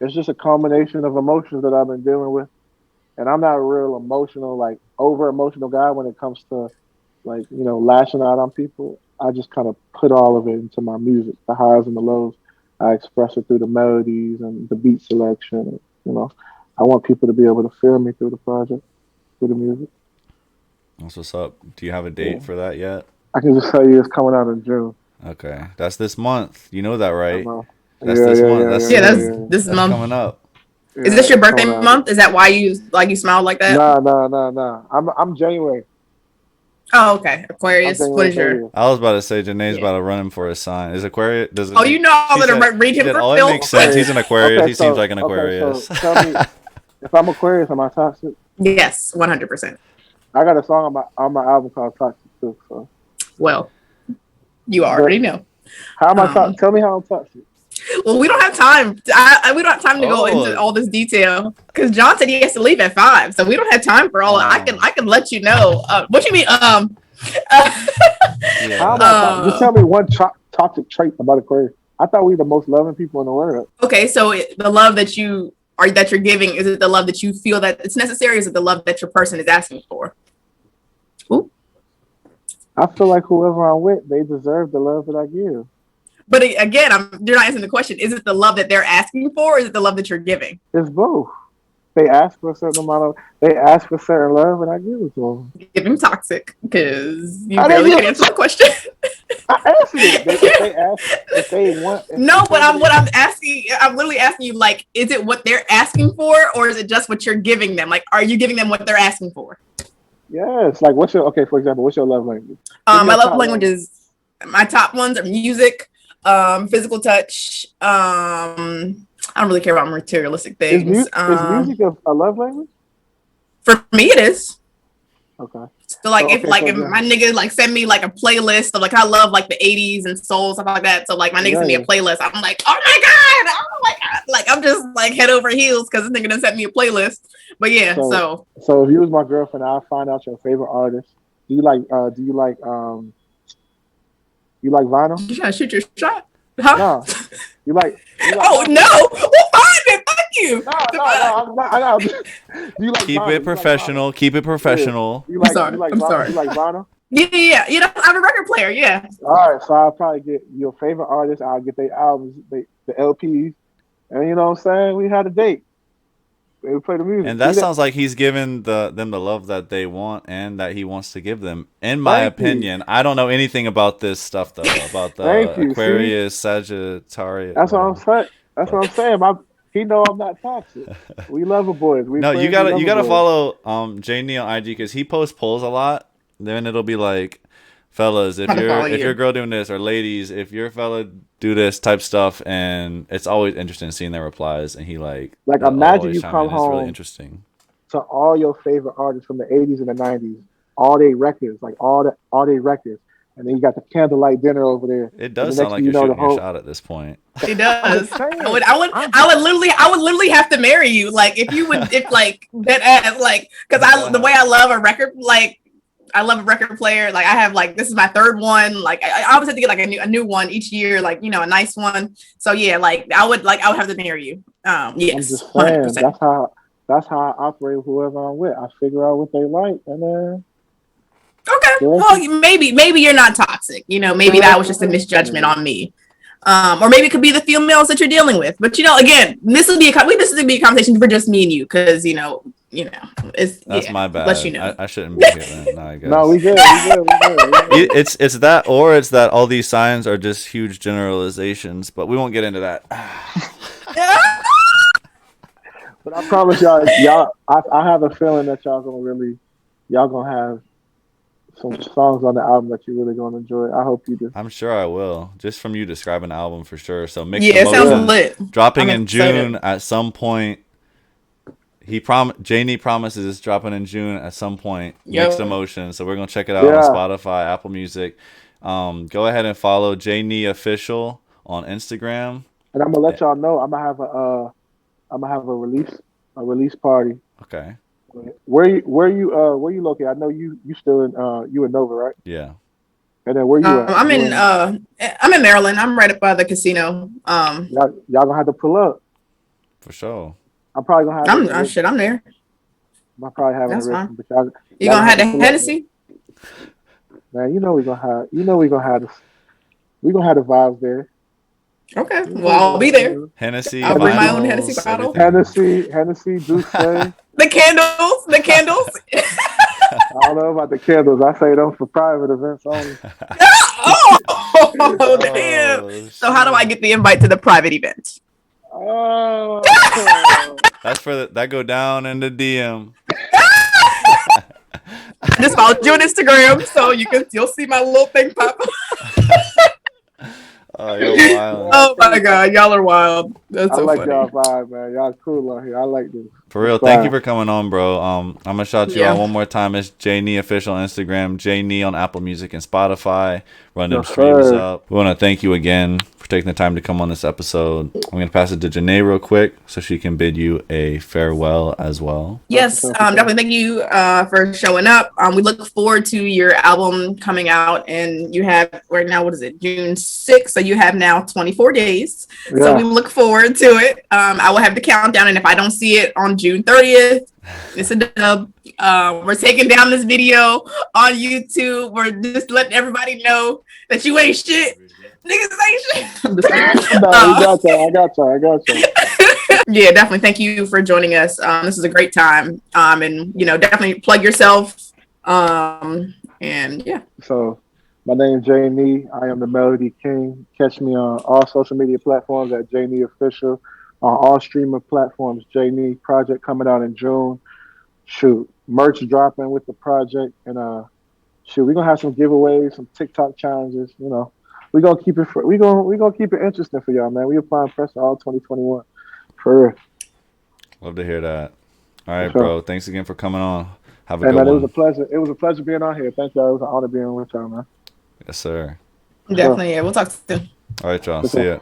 it's just a combination of emotions that I've been dealing with, and I'm not a real emotional, like over emotional guy when it comes to, like, lashing out on people. I just kind of put all of it into my music, the highs and the lows. I express it through the melodies and the beat selection. I want people to be able to feel me through the project, through the music. That's what's up. Do you have a date for that yet? I can just tell you it's coming out in June. Okay. That's this month. You know that, right? That's this month. That's this month coming up. Yeah, is this your birthday month? Is that why you smile like that? No. I'm January. Oh, okay. Aquarius. What is your? I was about to say JayNii's about to run him for a sign. Is Aquarius? You know I'm gonna read him for Phil. It makes sense. He's an Aquarius. Okay, he seems like an Aquarius. So tell me, if I'm Aquarius, am I toxic? Yes, 100%. I got a song on my album called Toxic too. So. Well, you already know. How am I toxic? Tell me how I'm toxic. Well, we don't have time. We don't have time to go into all this detail because John said he has to leave at 5, so we don't have time for all. I can let you know. What you mean? How am I just tell me one toxic trait about Aquarius. I thought we were the most loving people in the world. Okay, so the love that you're giving, is it the love that you feel that it's necessary? Or is it the love that your person is asking for? Ooh. I feel like whoever I'm with, they deserve the love that I give. But again, you're not answering the question. Is it the love that they're asking for, or is it the love that you're giving? It's both. They ask for a certain amount of, they ask for certain love, and I give it to them. Give him toxic, because you barely can answer the question. I answered it. If they want. I'm asking, I'm literally asking you, like, is it what they're asking for, or is it just what you're giving them? Like, are you giving them what they're asking for? Yes. Like, for example, what's your love language? My love language is, my top ones are music, physical touch. I don't really care about materialistic things. Is music a love language? For me, it is. Okay. So like, if my nigga like send me like a playlist of, like, I love like the 80s and soul, stuff like that. So like my nigga send me a playlist, I'm like, oh my god, like I'm just like head over heels because this nigga done sent me a playlist. But yeah, so if you was my girlfriend, I'll find out your favorite artist. Do you like vinyl? You trying to shoot your shot? Huh? No. You like oh no! Well, fine then. Fuck you. No, I'm not. Do you like keep vinyl? It professional. Keep it professional. Yeah. I'm sorry. You like vinyl? Yeah. I'm a record player. Yeah. All right, so I'll probably get your favorite artist. I'll get their albums, the LPs, and you know what I'm saying. We had a date. We play the music. And that sounds like he's giving them the love that they want and that he wants to give them. In my opinion, I don't know anything about this stuff though, about the Aquarius, Sagittarius. That's what I'm saying. That's what I'm saying. He know I'm not toxic. We lover boys. You gotta follow JayNii on IG because he posts polls a lot. Then it'll be like, fellas, if your girl doing this, or ladies, if your fella do this type stuff, and it's always interesting seeing their replies. And he like imagine you come home. It's really interesting. to all your favorite artists from the 80s and the 90s, all their records, like all their records. And then you got the candlelight dinner over there. It does sound like you're shooting your shot at this point. It does. I would literally have to marry you. Like if like that, like, because the way I love a record, like I love a record player. Like I have like, this is my third one. Like I always have to get like a new one each year. Like, you know, a nice one. So yeah, like I would have to marry you. Yes. I'm just saying, 100%. That's how I operate with whoever I'm with. I figure out what they like, and then. Okay. Well, maybe you're not toxic. You know, maybe that was just a misjudgment on me. Or maybe it could be the females that you're dealing with. But you know, again, this would be a conversation for just me and you, because you know, that's my bad. Let you know. I shouldn't be here then. No, I guess. No, we good. It's that, or it's that all these signs are just huge generalizations. But we won't get into that. But I promise y'all, I have a feeling that y'all gonna have some songs on the album that you're really gonna enjoy. I hope you do. I'm sure I will. Just from you describing the album for sure. So it sounds lit. Dropping in June at some point. JayNii promises it's dropping in June at some point. Mixed Emotions. So we're gonna check it out on Spotify, Apple Music. Go ahead and follow JayNii Official on Instagram. And I'm gonna let y'all know I'm gonna have a release party. Okay. Where you located? I know you still in you in Nova, right? Yeah. And then where you at? I'm in Maryland. I'm right up by the casino. Y'all gonna have to pull up. For sure. I'm probably gonna have. I'm there. I'm probably having That's fine. But y'all gonna have the Hennessy? Man, we gonna have the vibes there. Okay. Well, I'll be there. Hennessy. I'll bring my own Hennessy bottle. Hennessy, Douce. The candles. I don't know about the candles. I say them for private events only. Oh, damn. So how do I get the invite to the private event? Oh. That's that go down in the DM. I just followed you on Instagram, so you'll see my little thing pop up. Oh, you're wild. Oh my God, y'all are wild. That's so funny. I like y'all vibe, man. Y'all cool out here. I like this. For real, thank you for coming on, bro. I'm gonna shout you out one more time. It's JayNii Official on Instagram, JayNii on Apple Music and Spotify. Run them streams up. We want to thank you again for taking the time to come on this episode. I'm gonna pass it to JayNii real quick so she can bid you a farewell as well. Yes, definitely thank you for showing up. We look forward to your album coming out, and you have right now, what is it, June 6th? So you have now 24 days. Yeah. So we look forward to it. I will have the countdown, and if I don't see it on June 30th, it's a dub. We're taking down this video on YouTube. We're just letting everybody know that you ain't shit. Niggas ain't shit. I'm just kidding. No, I got you. Yeah, definitely. Thank you for joining us. This is a great time. And definitely plug yourself. And yeah. So my name is JayNii. I am the Melody King. Catch me on all social media platforms at JayNii Official. On all streaming platforms, JayNii project coming out in June. Shoot, merch dropping with the project, and we're gonna have some giveaways, some TikTok challenges. We're gonna keep it we're gonna keep it interesting for y'all, man. We applying pressure all 2021. For real. Love to hear that. All right, bro. Thanks again for coming on. Have a good man, one. It was a pleasure. It was a pleasure being on here. Thank y'all. It was an honor being with y'all, man. Yes, sir. Definitely. Yeah, we'll talk soon. All right, y'all. See ya.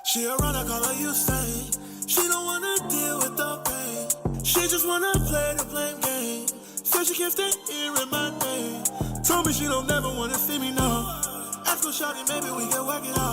She a runner, call her Usain. She don't wanna deal with the pain. She just wanna play the blame game. Said she can't stay here in my name. Told me she don't never wanna see me, no. Ask her, shawty, maybe we can work it out.